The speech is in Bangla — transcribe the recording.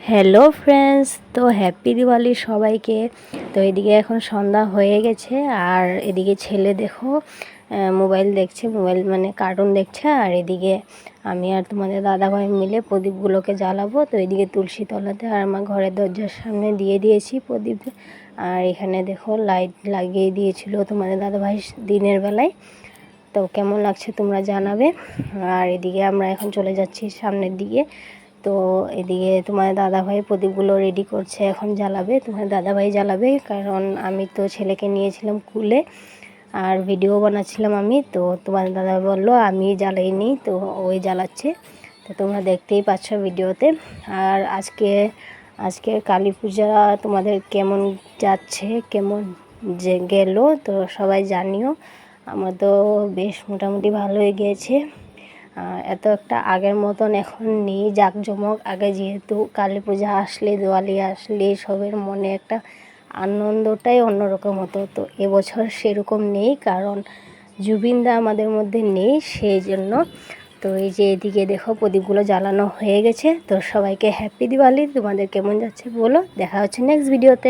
হ্যালো ফ্রেন্ডস, তো হ্যাপি দিওয়ালি সবাইকে। তো এদিকে এখন সন্ধ্যা হয়ে গেছে আর এদিকে ছেলে দেখো মোবাইল দেখছে, মোবাইল মানে কার্টুন দেখছে। আর এদিকে আমি আর তোমাদের দাদাভাই মিলে প্রদীপগুলোকে জ্বালাবো। তো এদিকে তুলসী তলাতে আর আমার ঘরের দরজার সামনে দিয়ে দিয়েছি প্রদীপ। আর এখানে দেখো লাইট লাগিয়ে দিয়েছিল তোমাদের দাদাভাই দিনের বেলায়। তো কেমন লাগছে তোমরা জানাবে। আর এদিকে আমরা এখন চলে যাচ্ছি সামনের দিকে। তো এদিকে তোমার দাদাভাই প্রদীপগুলো রেডি করছে, এখন জ্বালাবে, তোমার দাদাভাই জ্বালাবে, কারণ আমি তো ছেলেকে নিয়েছিলাম কুলে আর ভিডিও বানাচ্ছিলাম আমি। তো তোমার দাদা বললো আমি জ্বালাইনি, তো ওই জ্বালাচ্ছে। তো তোমরা দেখতেই পাচ্ছ ভিডিওতে। আর আজকে কালী পূজা তোমাদের কেমন যাচ্ছে, কেমন যে গেল, তো সবাই জানিও। আমার তো বেশ মোটামুটি ভালোই গিয়েছে। এত একটা আগের মতন এখন নেই জাঁকজমক। আগে যেহেতু কালী পূজা আসলে, দিওয়ালি আসলে সবের মনে একটা আনন্দটাই অন্যরকম হতো। তো এবছর সেরকম নেই, কারণ জুবিনদা আমাদের মধ্যে নেই, সেই জন্য। তো এই যে এদিকে দেখো প্রদীপগুলো জ্বালানো হয়ে গেছে। তো সবাইকে হ্যাপি দিওয়ালি। তোমাদের কেমন যাচ্ছে বলো। দেখা হচ্ছে নেক্সট ভিডিওতে।